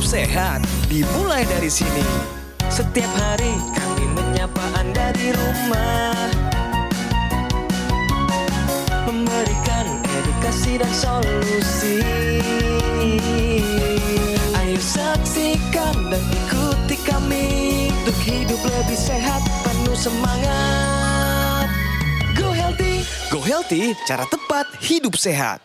sehat dimulai dari sini. Setiap hari kami menyapa Anda di rumah, memberikan edukasi dan solusi. Ayo saksikan dan ikuti kami untuk hidup lebih sehat, penuh semangat. Go Healthy. Go Healthy, cara tepat hidup sehat.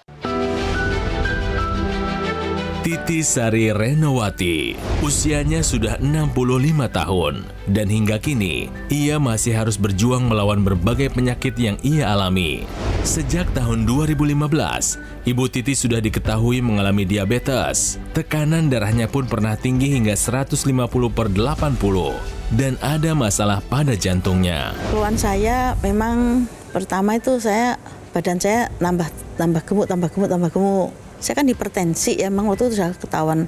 Titi Sari Renowati, usianya sudah 65 tahun, dan hingga kini, ia masih harus berjuang melawan berbagai penyakit yang ia alami. Sejak tahun 2015, Ibu Titi sudah diketahui mengalami diabetes. Tekanan darahnya pun pernah tinggi hingga 150/80, dan ada masalah pada jantungnya. Keluhan saya memang pertama itu badan saya tambah gemuk. Saya kan hipertensi, emang waktu itu sudah ketahuan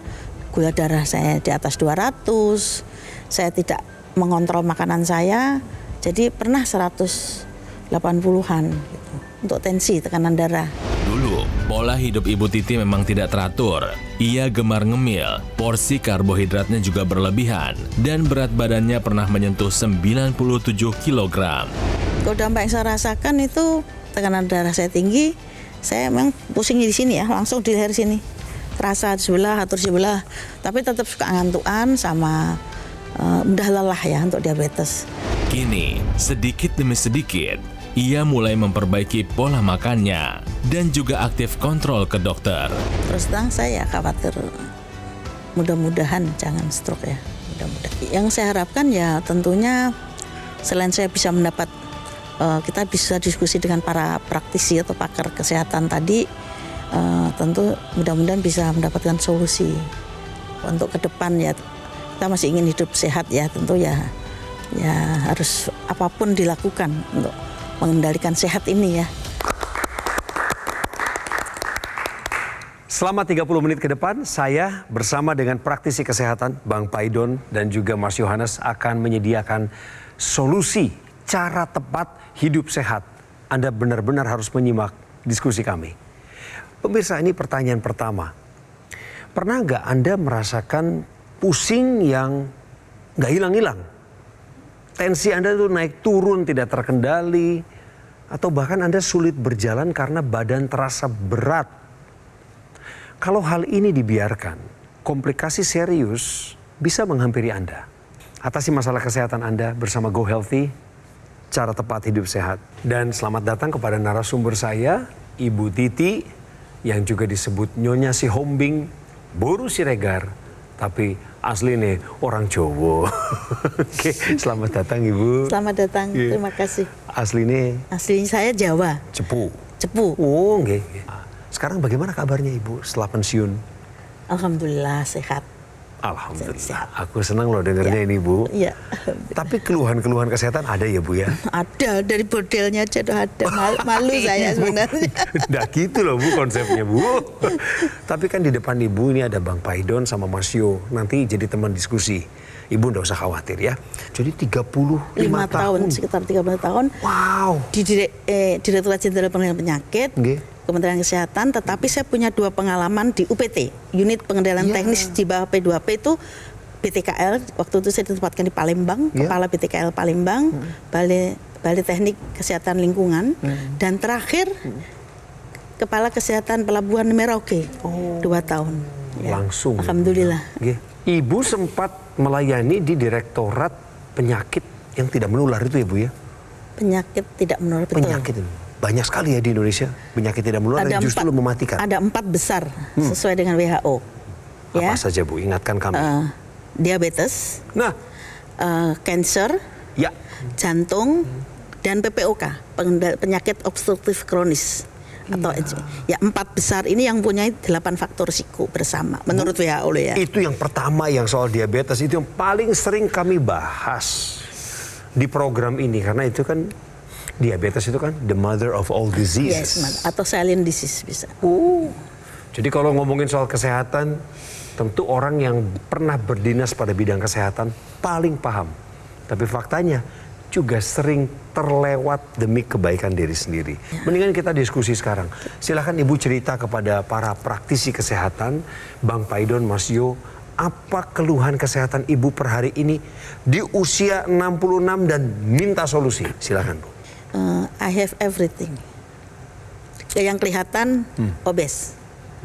gula darah saya di atas 200. Saya tidak mengontrol makanan saya, jadi pernah 180-an gitu, untuk tensi, tekanan darah. Dulu, pola hidup Ibu Titi memang tidak teratur. Ia gemar ngemil, porsi karbohidratnya juga berlebihan, dan berat badannya pernah menyentuh 97 kg. Kalau dampak yang saya rasakan itu tekanan darah saya tinggi, saya memang pusing di sini ya, langsung di leher sini. Terasa sebelah atau sebelah, tapi tetap suka ngantukan sama mudah lelah ya untuk diabetes. Kini, sedikit demi sedikit, ia mulai memperbaiki pola makannya dan juga aktif kontrol ke dokter. Terus terang saya khawatir, mudah-mudahan jangan stroke ya. Mudah-mudahan. Yang saya harapkan ya tentunya selain saya bisa mendapat, kita bisa diskusi dengan para praktisi atau pakar kesehatan tadi, tentu mudah-mudahan bisa mendapatkan solusi untuk ke depan ya. Kita masih ingin hidup sehat ya, tentu ya harus apapun dilakukan untuk mengendalikan sehat ini ya. Selama 30 menit ke depan, saya bersama dengan praktisi kesehatan Bang Paidon dan juga Mas Yohanes akan menyediakan solusi cara tepat hidup sehat. Anda benar-benar harus menyimak diskusi kami. Pemirsa, ini pertanyaan pertama. Pernah nggak Anda merasakan pusing yang nggak hilang-hilang? Tensi Anda tuh naik turun tidak terkendali, atau bahkan Anda sulit berjalan karena badan terasa berat. Kalau hal ini dibiarkan, komplikasi serius bisa menghampiri Anda. Atasi masalah kesehatan Anda bersama Go Healthy, cara tepat hidup sehat. Dan selamat datang kepada narasumber saya, Ibu Titi, yang juga disebut Nyonya Si Hombing, Boru Siregar, tapi asli nih orang Jawa. Oke, selamat datang Ibu. Selamat datang, terima kasih. Asli saya Jawa. Cepu. Oh, nggih. Sekarang bagaimana kabarnya Ibu setelah pensiun? Alhamdulillah sehat. Alhamdulillah. Sehat. Aku senang loh dengarnya ini Bu. Iya. Tapi keluhan-keluhan kesehatan ada ya Bu ya? Ada, dari bordelnya aja udah ada. Malu saya sebenarnya. Nggak gitu loh Bu konsepnya Bu. Tapi kan di depan Ibu ini ada Bang Paidon sama Mas Yo. Nanti jadi teman diskusi. Ibu nggak usah khawatir ya. Jadi 35 tahun. Sekitar 30 tahun. Wow. Di Direktorat Jenderal Pengendalian Penyakit. Okay. Kementerian Kesehatan, tetapi saya punya 2 pengalaman di UPT, Unit Pengendalian Teknis di bawah P2P itu BTKL. Waktu itu saya ditempatkan di Palembang, Kepala BTKL Palembang, Balai Teknik Kesehatan Lingkungan, dan terakhir Kepala Kesehatan Pelabuhan Merauke, 2 tahun. Ya. Langsung. Alhamdulillah. Okay. Ibu sempat melayani di Direktorat Penyakit yang tidak menular itu ya Bu ya? Penyakit tidak menular, betul. Penyakit itu. Banyak sekali ya di Indonesia penyakit tidak menular yang justru mematikan. Ada 4 besar sesuai dengan WHO. Apa saja Bu? Ingatkan kami. Diabetes, cancer, jantung, dan PPOK, penyakit obstruktif kronis. Atau ya 4 besar ini yang punya 8 faktor risiko bersama menurut WHO ya. Itu yang pertama, yang soal diabetes itu yang paling sering kami bahas di program ini, karena itu kan diabetes itu kan the mother of all diseases. Yes, atau silent disease bisa. Jadi kalau ngomongin soal kesehatan, tentu orang yang pernah berdinas pada bidang kesehatan paling paham. Tapi faktanya juga sering terlewat demi kebaikan diri sendiri. Mendingan kita diskusi sekarang. Silakan Ibu cerita kepada para praktisi kesehatan, Bang Paidon, Mas Yo, apa keluhan kesehatan ibu per hari ini di usia 66 dan minta solusi? Silakan Bu. I have everything. Yang kelihatan obes.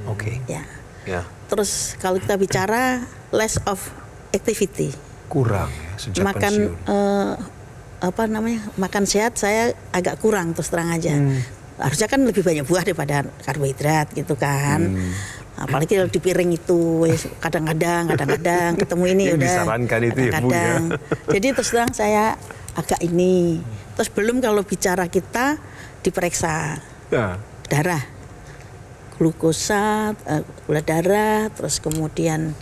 Oke. Ya. Ya. Terus kalau kita bicara less of activity, Kurang ya sejak makan pensiun. makan sehat saya agak kurang terus terang aja. Harusnya kan lebih banyak buah daripada karbohidrat gitu kan. Apalagi kalau di piring itu kadang-kadang ketemu ini Yang udah disarankan itu ya, Bu, ya. kadang-kadang. Jadi terus terang saya agak ini. Terus belum kalau bicara kita diperiksa Ya. darah, glukosa, gula darah, terus kemudian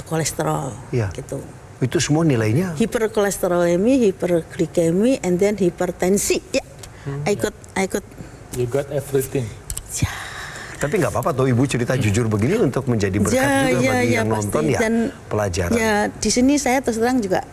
kolesterol, Iya. gitu. Itu semua nilainya. Hiperkolesterolemi, hiperglikemi, and then hipertensi. Ya, I got. You got everything. Ya, Tapi nggak apa-apa tuh Ibu cerita jujur begini untuk menjadi berkat juga bagi yang pasti. nonton ya, Dan pelajaran. ya di sini saya terus terang juga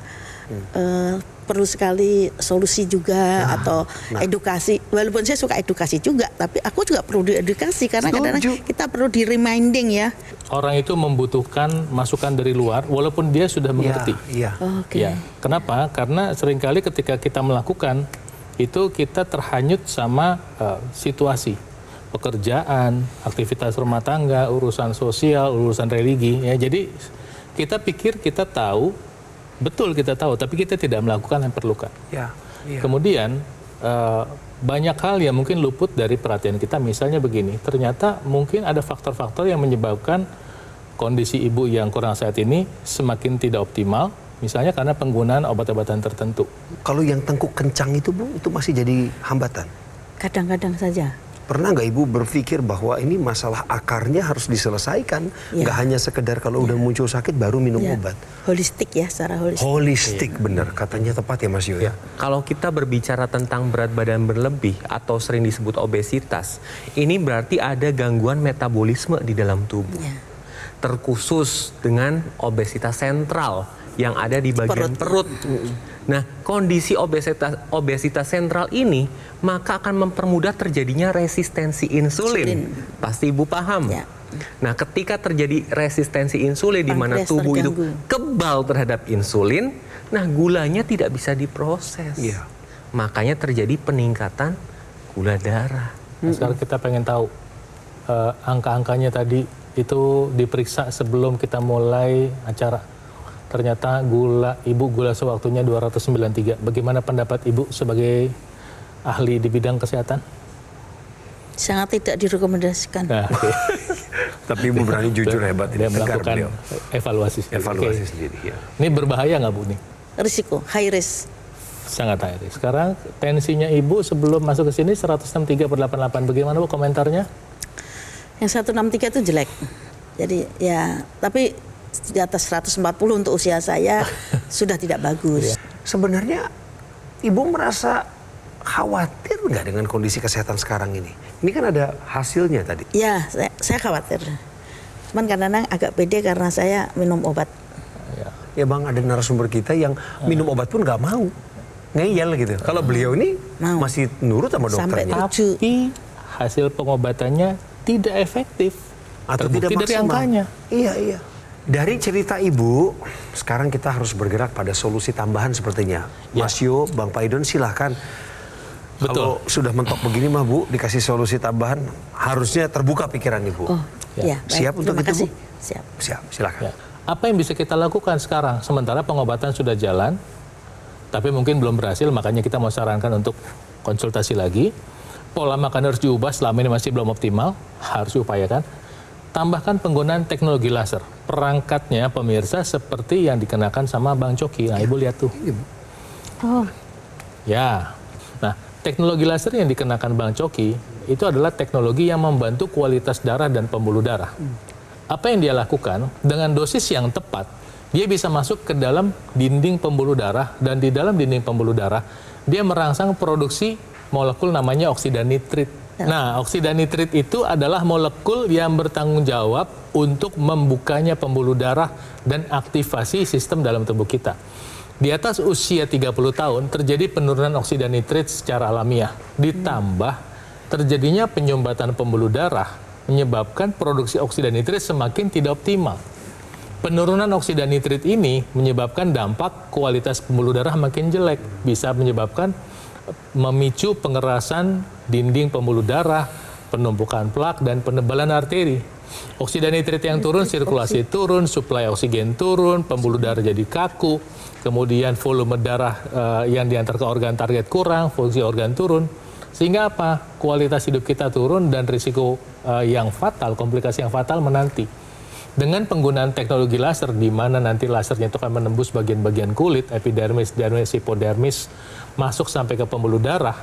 perlu sekali solusi juga atau edukasi. Walaupun saya suka edukasi juga, tapi aku juga perlu diedukasi karena kadang-kadang kita perlu di reminding ya. Orang itu membutuhkan masukan dari luar, walaupun dia sudah mengerti. Iya. Oke. Ya, kenapa? Karena seringkali ketika kita melakukan itu kita terhanyut sama situasi, pekerjaan, aktivitas rumah tangga, urusan sosial, urusan religi. Ya, jadi kita pikir kita tahu, betul kita tahu, tapi kita tidak melakukan yang perlukan. Ya. Iya. Kemudian banyak hal yang mungkin luput dari perhatian kita. Misalnya begini, ternyata mungkin ada faktor-faktor yang menyebabkan kondisi ibu yang kurang sehat ini semakin tidak optimal. Misalnya karena penggunaan obat-obatan tertentu. Kalau yang tengkuk kencang itu Bu, itu masih jadi hambatan. Kadang-kadang saja. Pernah nggak Ibu berpikir bahwa ini masalah akarnya harus diselesaikan? Ya. Nggak hanya sekedar kalau udah muncul sakit baru minum Ya. obat. Holistik ya, secara holistik. Holistik bener, katanya tepat ya Mas Yo ya. Kalau kita berbicara tentang berat badan berlebih atau sering disebut obesitas, ini berarti ada gangguan metabolisme di dalam tubuh. Ya. Terkhusus dengan obesitas sentral yang ada di bagian perut. Nah, kondisi obesitas sentral ini maka akan mempermudah terjadinya resistensi insulin. Pasti Ibu paham. Ya. Nah, ketika terjadi resistensi insulin di mana Pankreas tubuh itu terganggu. kebal terhadap insulin, nah gulanya tidak bisa diproses. Iya. Makanya terjadi peningkatan gula darah. Nah, sekarang kita pengen tahu angka-angkanya tadi itu diperiksa sebelum kita mulai acara. Ternyata ibu gula sewaktunya 293. Bagaimana pendapat Ibu sebagai ahli di bidang kesehatan? Sangat tidak direkomendasikan. Nah, oke. Tapi Ibu berani jujur hebat ini. Dia Tegar melakukan beliau. evaluasi sendiri. Evaluasi Oke. sendiri ya. Ini berbahaya nggak Bu nih? Risiko, high risk. Sangat high risk. Sekarang tensinya Ibu sebelum masuk ke sini 163/88. Bagaimana Bu komentarnya? Yang 163 itu jelek. Jadi ya, tapi di atas 140 untuk usia saya sudah tidak bagus. Sebenarnya Ibu merasa khawatir nggak dengan kondisi kesehatan sekarang ini? Ini kan ada hasilnya tadi. Ya, saya khawatir. Cuman kadang-kadang agak pede karena saya minum obat. Ya Bang, ada narasumber kita yang minum obat pun nggak mau. Ngeyel gitu. Kalau beliau ini Mau. masih nurut sama Sampai dokternya. Tapi hasil pengobatannya tidak efektif. Atau Terbukti tidak dari maksimal. angkanya. Iya. Dari cerita Ibu, sekarang kita harus bergerak pada solusi tambahan sepertinya. Ya. Mas Yo, Bang Paidon silahkan. Kalau sudah mentok begini mah Bu, dikasih solusi tambahan, harusnya terbuka pikiran Ibu. Oh, ya. Baik. Siap untuk Terima itu, kasih. Bu? Siap. Siap, silahkan. Ya. Apa yang bisa kita lakukan sekarang? Sementara pengobatan sudah jalan, tapi mungkin belum berhasil, makanya kita mau sarankan untuk konsultasi lagi. Pola makan harus diubah, selama ini masih belum optimal, harus diupayakan. Tambahkan penggunaan teknologi laser. Perangkatnya pemirsa seperti yang dikenakan sama Bang Coki. Nah, Ibu lihat tuh. Oh, Ya. Nah, teknologi laser yang dikenakan Bang Coki itu adalah teknologi yang membantu kualitas darah dan pembuluh darah. Apa yang dia lakukan dengan dosis yang tepat, dia bisa masuk ke dalam dinding pembuluh darah, dan di dalam dinding pembuluh darah dia merangsang produksi molekul namanya oksida nitrit. Nah, oksida nitrit itu adalah molekul yang bertanggung jawab untuk membukanya pembuluh darah dan aktivasi sistem dalam tubuh kita. Di atas usia 30 tahun terjadi penurunan oksida nitrit secara alamiah. Ditambah terjadinya penyumbatan pembuluh darah menyebabkan produksi oksida nitrit semakin tidak optimal. Penurunan oksida nitrit ini menyebabkan dampak kualitas pembuluh darah makin jelek, bisa menyebabkan memicu pengerasan dinding pembuluh darah, penumpukan plak, dan penebalan arteri. Oksida nitrit yang turun, sirkulasi turun, suplai oksigen turun, pembuluh darah jadi kaku, kemudian volume darah yang diantar ke organ target kurang, fungsi organ turun. Sehingga apa? Kualitas hidup kita turun dan risiko yang fatal, komplikasi yang fatal menanti. Dengan penggunaan teknologi laser, di mana nanti lasernya itu akan menembus bagian-bagian kulit, epidermis, dermis, hipodermis, masuk sampai ke pembuluh darah.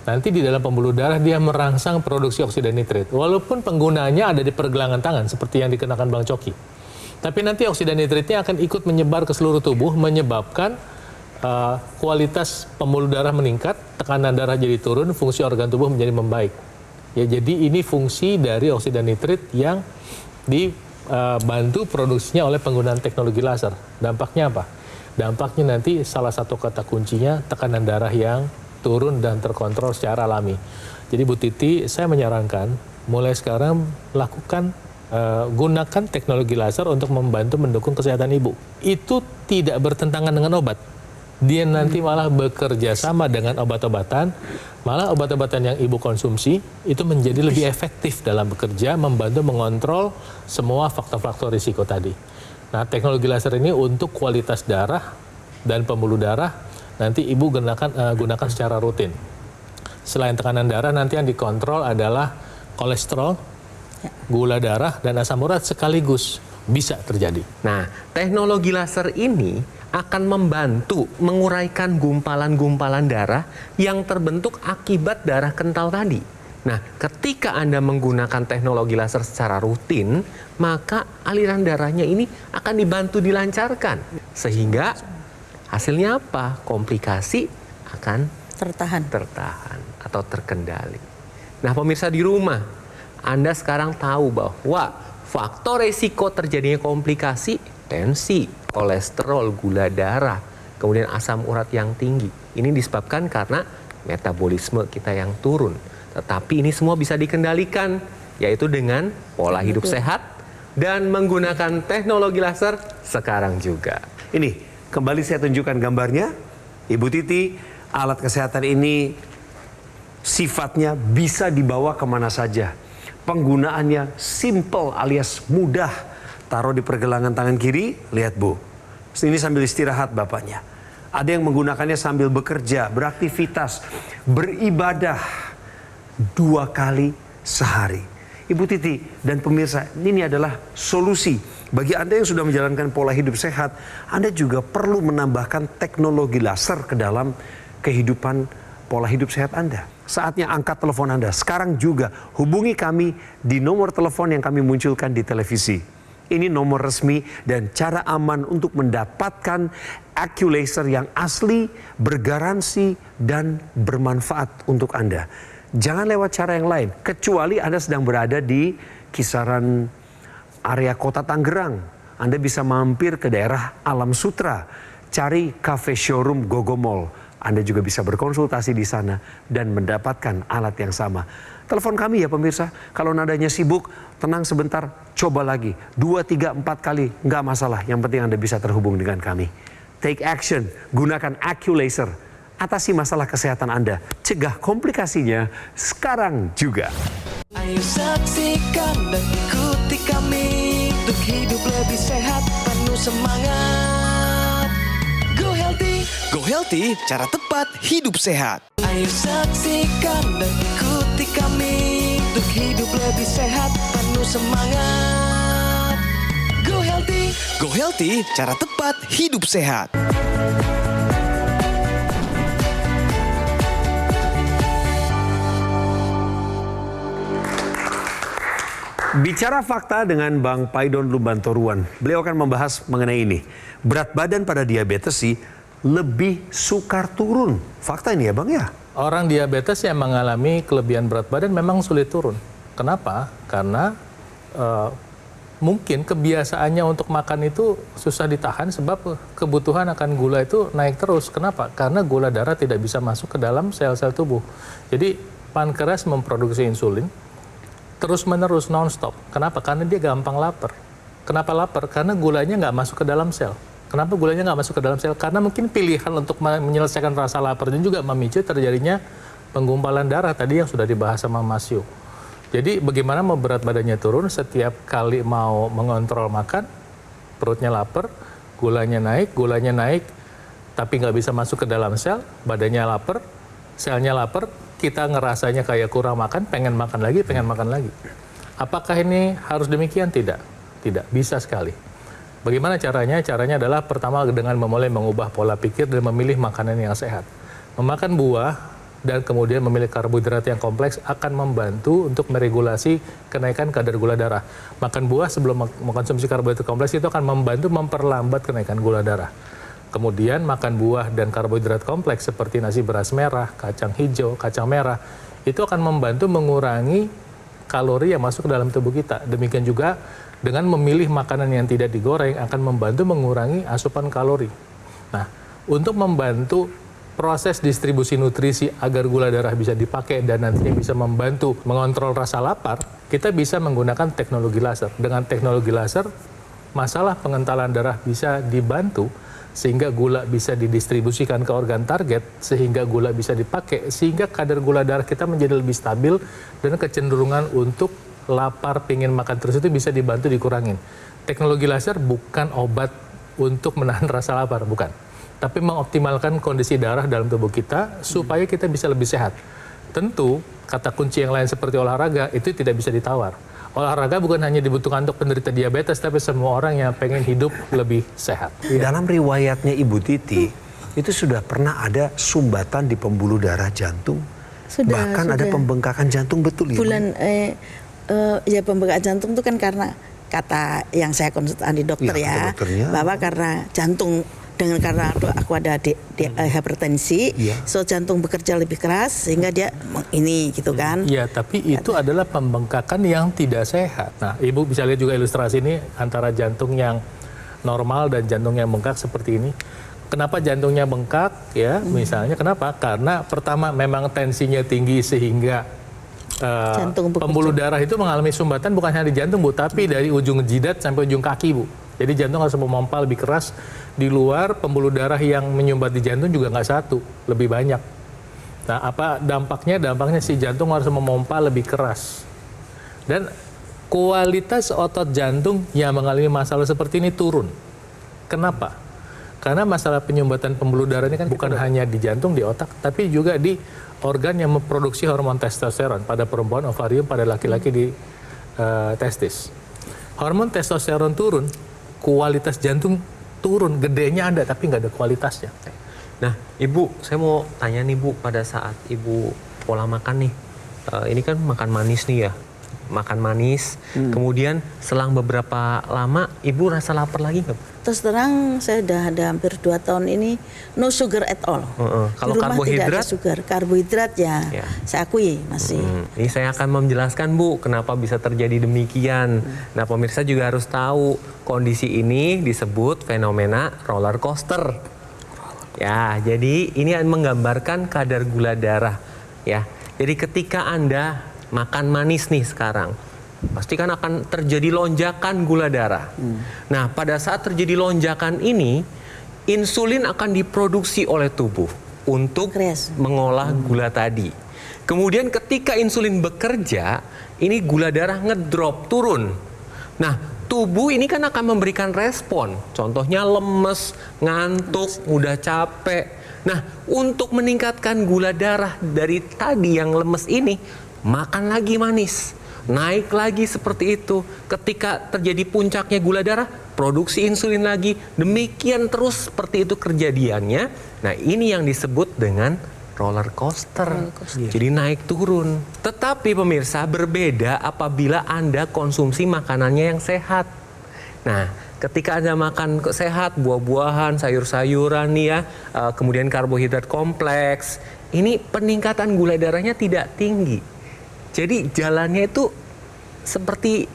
Nanti di dalam pembuluh darah dia merangsang produksi oksida nitrit. Walaupun penggunaannya ada di pergelangan tangan, seperti yang dikenakan Bang Coki. Tapi nanti oksida nitritnya akan ikut menyebar ke seluruh tubuh, menyebabkan kualitas pembuluh darah meningkat, tekanan darah jadi turun, fungsi organ tubuh menjadi membaik. Ya, jadi ini fungsi dari oksida nitrit yang dibantu produksinya oleh penggunaan teknologi laser. Dampaknya apa? Dampaknya nanti salah satu kata kuncinya tekanan darah yang turun dan terkontrol secara alami. Jadi Bu Titi, saya menyarankan mulai sekarang lakukan gunakan teknologi laser untuk membantu mendukung kesehatan ibu. Itu tidak bertentangan dengan obat. Dia nanti malah bekerja sama dengan obat-obatan, malah obat-obatan yang ibu konsumsi itu menjadi lebih efektif dalam bekerja, membantu mengontrol semua faktor-faktor risiko tadi. Nah, teknologi laser ini untuk kualitas darah dan pembuluh darah nanti ibu gunakan secara rutin. Selain tekanan darah, nanti yang dikontrol adalah kolesterol, gula darah, dan asam urat sekaligus bisa terjadi. Nah, teknologi laser ini akan membantu menguraikan gumpalan-gumpalan darah yang terbentuk akibat darah kental tadi. Nah, ketika Anda menggunakan teknologi laser secara rutin, maka aliran darahnya ini akan dibantu dilancarkan. Sehingga hasilnya apa? Komplikasi akan tertahan atau terkendali. Nah, pemirsa di rumah, Anda sekarang tahu bahwa faktor resiko terjadinya komplikasi, tensi, kolesterol, gula darah, kemudian asam urat yang tinggi. Ini disebabkan karena metabolisme kita yang turun. Tetapi ini semua bisa dikendalikan, yaitu dengan pola hidup sehat dan menggunakan teknologi laser sekarang juga. Ini, kembali saya tunjukkan gambarnya. Ibu Titi, alat kesehatan ini sifatnya bisa dibawa kemana saja. Penggunaannya simple alias mudah. Taruh di pergelangan tangan kiri, lihat Bu. Ini sambil istirahat bapaknya. Ada yang menggunakannya sambil bekerja, beraktivitas, beribadah 2 kali sehari. Ibu Titi dan pemirsa, ini adalah solusi. Bagi Anda yang sudah menjalankan pola hidup sehat, Anda juga perlu menambahkan teknologi laser ke dalam kehidupan pola hidup sehat Anda. Saatnya angkat telepon Anda. Sekarang juga hubungi kami di nomor telepon yang kami munculkan di televisi. Ini nomor resmi dan cara aman untuk mendapatkan AccuLaser yang asli, bergaransi, dan bermanfaat untuk Anda. Jangan lewat cara yang lain, kecuali Anda sedang berada di kisaran area kota Tangerang. Anda bisa mampir ke daerah Alam Sutra, cari cafe showroom Gogomol. Anda juga bisa berkonsultasi di sana dan mendapatkan alat yang sama. Telepon kami ya pemirsa, kalau nadanya sibuk, tenang sebentar, coba lagi. 2, 3, 4 kali, nggak masalah. Yang penting Anda bisa terhubung dengan kami. Take action, gunakan AccuLaser. Atasi masalah kesehatan Anda, cegah komplikasinya sekarang juga. Ayo saksikan dan ikuti kami untuk hidup lebih sehat, penuh semangat. Go Healthy, cara tepat hidup sehat. Ayo saksikan dan ikuti kami untuk hidup lebih sehat, penuh semangat. Go Healthy, cara tepat hidup sehat. Bicara fakta dengan Bang Paidon Lumbantoruan. Beliau akan membahas mengenai ini. Berat badan pada diabetes sih lebih sukar turun. Fakta ini ya Bang ya? Orang diabetes yang mengalami kelebihan berat badan memang sulit turun. Kenapa? Karena mungkin kebiasaannya untuk makan itu susah ditahan sebab kebutuhan akan gula itu naik terus. Kenapa? Karena gula darah tidak bisa masuk ke dalam sel-sel tubuh. Jadi pankreas memproduksi insulin terus-menerus non-stop. Kenapa? Karena dia gampang lapar. Kenapa lapar? Karena gulanya nggak masuk ke dalam sel. Kenapa gulanya nggak masuk ke dalam sel? Karena mungkin pilihan untuk menyelesaikan rasa lapar dan juga memicu terjadinya penggumpalan darah tadi yang sudah dibahas sama Mas Yu. Jadi bagaimana mau berat badannya turun setiap kali mau mengontrol makan, perutnya lapar, gulanya naik, tapi nggak bisa masuk ke dalam sel, badannya lapar, selnya lapar, kita ngerasanya kayak kurang makan, pengen makan lagi. Apakah ini harus demikian? Tidak, bisa sekali. Bagaimana caranya? Caranya adalah pertama dengan memulai mengubah pola pikir dan memilih makanan yang sehat. Memakan buah dan kemudian memilih karbohidrat yang kompleks akan membantu untuk meregulasi kenaikan kadar gula darah. Makan buah sebelum mengkonsumsi karbohidrat kompleks itu akan membantu memperlambat kenaikan gula darah. Kemudian makan buah dan karbohidrat kompleks seperti nasi beras merah, kacang hijau, kacang merah, itu akan membantu mengurangi kalori yang masuk ke dalam tubuh kita. Demikian juga dengan memilih makanan yang tidak digoreng akan membantu mengurangi asupan kalori. Nah, untuk membantu proses distribusi nutrisi agar gula darah bisa dipakai dan nantinya bisa membantu mengontrol rasa lapar, kita bisa menggunakan teknologi laser. Dengan teknologi laser, masalah pengentalan darah bisa dibantu sehingga gula bisa didistribusikan ke organ target, sehingga gula bisa dipakai, sehingga kadar gula darah kita menjadi lebih stabil dan kecenderungan untuk lapar, pingin makan terus itu bisa dibantu dikurangin. Teknologi laser bukan obat untuk menahan rasa lapar, bukan. Tapi mengoptimalkan kondisi darah dalam tubuh kita supaya kita bisa lebih sehat. Tentu, kata kunci yang lain seperti olahraga itu tidak bisa ditawar. Olahraga bukan hanya dibutuhkan untuk penderita diabetes, tapi semua orang yang pengen hidup lebih sehat. Dalam riwayatnya Ibu Titi, itu sudah pernah ada sumbatan di pembuluh darah jantung. Bahkan ada pembengkakan jantung, betul ya? Ya pembengkakan jantung itu kan karena kata yang saya konsultasi dokter ya, bahwa karena jantung karena aku ada hipertensi, so jantung bekerja lebih keras sehingga dia ini gitu kan. Iya, tapi itu adalah pembengkakan yang tidak sehat. Nah, Ibu bisa lihat juga ilustrasi ini antara jantung yang normal dan jantung yang bengkak seperti ini. Kenapa jantungnya bengkak? Ya, misalnya kenapa? Karena pertama memang tensinya tinggi sehingga pembuluh darah itu mengalami sumbatan bukan hanya di jantung, Bu, tapi dari ujung jidat sampai ujung kaki, Bu. Jadi jantung harus memompa lebih keras. Di luar pembuluh darah yang menyumbat di jantung juga nggak satu, lebih banyak. Nah, apa dampaknya? Dampaknya si jantung harus memompa lebih keras. Dan kualitas otot jantung yang mengalami masalah seperti ini turun. Kenapa? Karena masalah penyumbatan pembuluh darah ini kan bukan hanya di jantung, di otak, tapi juga di organ yang memproduksi hormon testosteron. Pada perempuan ovarium, pada laki-laki di testis. Hormon testosteron turun, kualitas jantung turun, gedenya ada tapi nggak ada kualitasnya. Nah, Ibu, saya mau tanya nih Bu, pada saat Ibu pola makan nih, ini kan makan manis nih ya, makan manis, kemudian selang beberapa lama Ibu rasa lapar lagi nggak? Terus terang saya udah ada hampir 2 tahun ini no sugar at all. Kalau di rumah karbohidrat? tidak ada sugar. Karbohidrat ya, saya akui masih. Ini saya akan menjelaskan Bu, kenapa bisa terjadi demikian. Nah, pemirsa juga harus tahu kondisi ini disebut fenomena roller coaster. Ya, jadi ini menggambarkan kadar gula darah. Ya, jadi ketika Anda makan manis nih sekarang, pasti kan akan terjadi lonjakan gula darah. Nah, pada saat terjadi lonjakan ini, insulin akan diproduksi oleh tubuh untuk mengolah gula tadi. Kemudian ketika insulin bekerja, ini gula darah ngedrop, turun. Nah, tubuh ini kan akan memberikan respon. Contohnya lemes, ngantuk, mudah capek. Nah, untuk meningkatkan gula darah dari tadi yang lemes ini, makan lagi manis. Naik lagi seperti itu. Ketika terjadi puncaknya gula darah, produksi insulin lagi. Demikian terus seperti itu kejadiannya. Nah, ini yang disebut dengan roller coaster. Jadi naik turun. Tetapi pemirsa, berbeda apabila Anda konsumsi makanannya yang sehat. Nah, ketika Anda makan sehat, buah-buahan, sayur-sayuran nih ya, kemudian karbohidrat kompleks, ini peningkatan gula darahnya tidak tinggi. Jadi jalannya itu seperti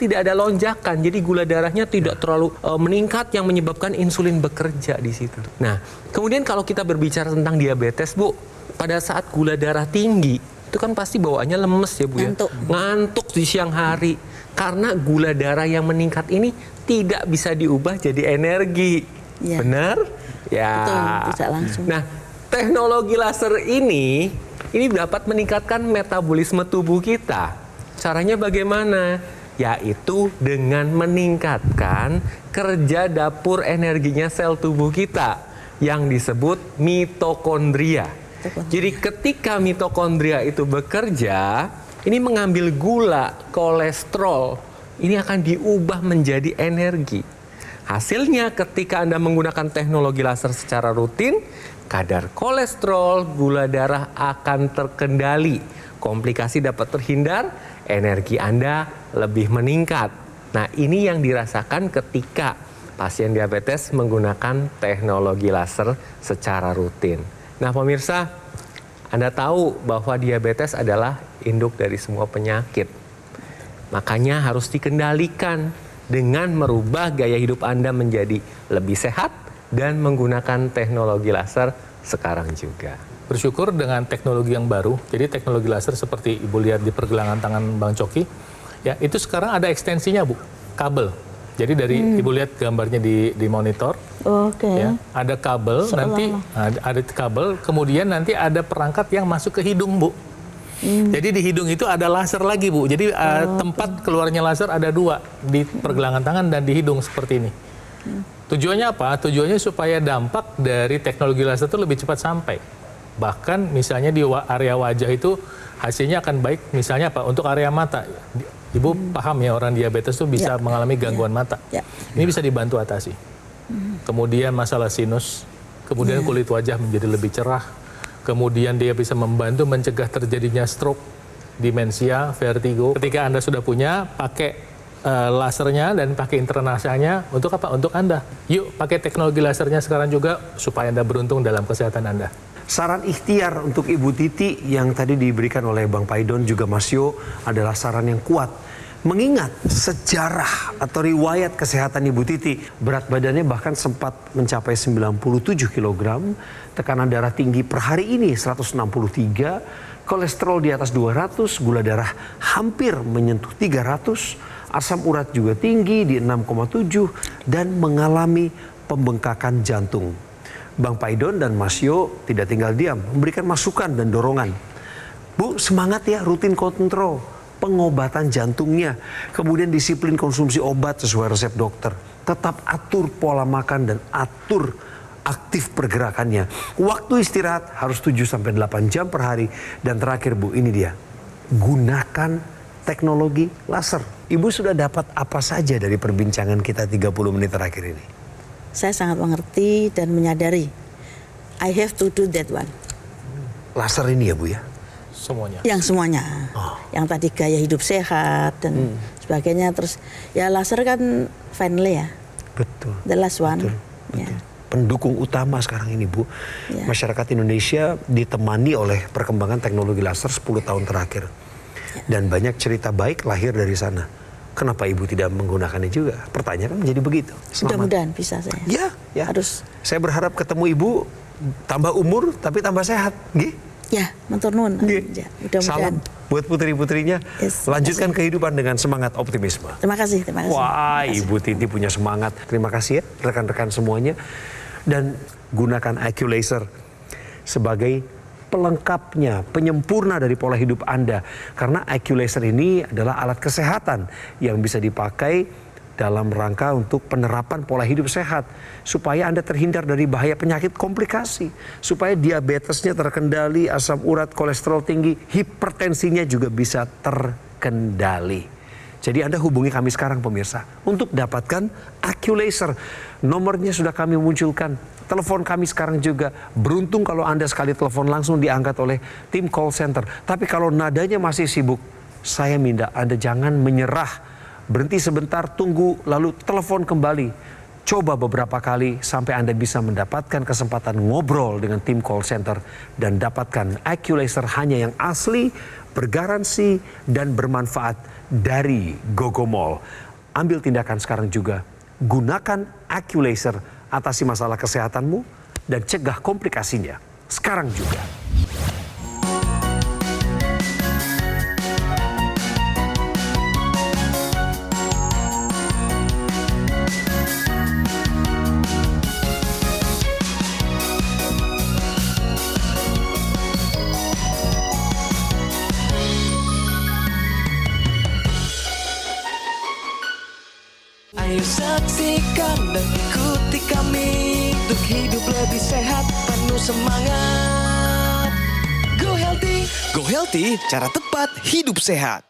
tidak ada lonjakan. Jadi gula darahnya tidak terlalu meningkat yang menyebabkan insulin bekerja di situ. Nah, kemudian kalau kita berbicara tentang diabetes, Bu, pada saat gula darah tinggi itu kan pasti bawaannya lemes ya, Bu, ya. Ngantuk di siang hari. Karena gula darah yang meningkat ini tidak bisa diubah jadi energi. Ya. Benar? Ya. Betul, tidak langsung. Nah, teknologi laser ini dapat meningkatkan metabolisme tubuh kita. Caranya bagaimana? Yaitu dengan meningkatkan kerja dapur energinya sel tubuh kita yang disebut mitokondria. Jadi ketika mitokondria itu bekerja, ini mengambil gula, kolesterol, ini akan diubah menjadi energi. Hasilnya ketika Anda menggunakan teknologi laser secara rutin, kadar kolesterol, gula darah akan terkendali. Komplikasi dapat terhindar, energi Anda lebih meningkat. Nah, ini yang dirasakan ketika pasien diabetes menggunakan teknologi laser secara rutin. Nah, pemirsa, Anda tahu bahwa diabetes adalah induk dari semua penyakit. Makanya harus dikendalikan dengan merubah gaya hidup Anda menjadi lebih sehat dan menggunakan teknologi laser sekarang juga. Bersyukur dengan teknologi yang baru. Jadi teknologi laser seperti Ibu lihat di pergelangan tangan Bang Coki, ya itu sekarang ada ekstensinya, Bu, kabel. Jadi dari Ibu lihat gambarnya di monitor, ya, ada kabel, nanti ada kabel, kemudian nanti ada perangkat yang masuk ke hidung, Bu. Jadi di hidung itu ada laser lagi, Bu. Jadi tempat keluarnya laser ada 2, di pergelangan tangan dan di hidung seperti ini. Tujuannya apa? Tujuannya supaya dampak dari teknologi laser itu lebih cepat sampai. Bahkan misalnya di area wajah itu hasilnya akan baik, misalnya apa? Untuk area mata. Ibu paham ya, orang diabetes itu bisa mengalami gangguan mata. Ini bisa dibantu atasi. Kemudian masalah sinus, kemudian kulit wajah menjadi lebih cerah. Kemudian dia bisa membantu mencegah terjadinya stroke, demensia, vertigo. Ketika Anda sudah punya, pakai lasernya dan pakai intranasanya untuk apa? Untuk Anda. Yuk pakai teknologi lasernya sekarang juga supaya Anda beruntung dalam kesehatan Anda. Saran ikhtiar untuk Ibu Titi yang tadi diberikan oleh Bang Paidon juga Mas Yo adalah saran yang kuat. Mengingat sejarah atau riwayat kesehatan Ibu Titi, berat badannya bahkan sempat mencapai 97 kg, tekanan darah tinggi per hari ini 163, kolesterol di atas 200, gula darah hampir menyentuh 300, asam urat juga tinggi di 6,7 dan mengalami pembengkakan jantung. Bang Paidon dan Mas Yo tidak tinggal diam, memberikan masukan dan dorongan. Bu, semangat ya, rutin kontrol pengobatan jantungnya, kemudian disiplin konsumsi obat sesuai resep dokter. Tetap atur pola makan dan atur aktif pergerakannya. Waktu istirahat harus 7-8 jam per hari. Dan terakhir, Bu, ini dia. Gunakan teknologi laser. Ibu sudah dapat apa saja dari perbincangan kita 30 menit terakhir ini? Saya sangat mengerti dan menyadari I have to do that one. Laser ini ya, Bu ya? Semuanya. Yang semuanya. Yang tadi gaya hidup sehat dan sebagainya. Terus ya laser kan finally ya. Betul. The last one. Betul. Ya. Pendukung utama sekarang ini, Bu. Ya. Masyarakat Indonesia ditemani oleh perkembangan teknologi laser 10 tahun terakhir. Dan banyak cerita baik lahir dari sana. Kenapa Ibu tidak menggunakannya juga? Pertanyaan menjadi begitu. Selamat. Mudah-mudahan bisa saya. Ya. Harus. Saya berharap ketemu Ibu tambah umur tapi tambah sehat. Nggih? Ya, matur nuwun. Nggih. Ya, mudah-mudahan. Salam buat putri-putrinya. Yes, lanjutkan kehidupan dengan semangat optimisme. Terima kasih, terima kasih. Wah, Terima kasih. Ibu Titi punya semangat. Terima kasih ya rekan-rekan semuanya. Dan gunakan IQ Laser sebagai pelengkapnya, penyempurna dari pola hidup Anda. Karena IQ Laser ini adalah alat kesehatan yang bisa dipakai dalam rangka untuk penerapan pola hidup sehat. Supaya Anda terhindar dari bahaya penyakit komplikasi. Supaya diabetesnya terkendali, asam urat, kolesterol tinggi, hipertensinya juga bisa terkendali. Jadi Anda hubungi kami sekarang pemirsa untuk dapatkan IQ Laser. Nomornya sudah kami munculkan. Telepon kami sekarang juga. Beruntung kalau Anda sekali telepon langsung diangkat oleh tim call center. Tapi kalau nadanya masih sibuk, saya minta Anda jangan menyerah. Berhenti sebentar, tunggu, lalu telepon kembali. Coba beberapa kali sampai Anda bisa mendapatkan kesempatan ngobrol dengan tim call center. Dan dapatkan IQ Laser hanya yang asli, bergaransi, dan bermanfaat dari Gogo Mall. Ambil tindakan sekarang juga. Gunakan IQ Laser, atasi masalah kesehatanmu, dan cegah komplikasinya. Sekarang juga. Ayo saksikan dan ikuti kami untuk hidup lebih sehat, penuh semangat. Go healthy, cara tepat hidup sehat.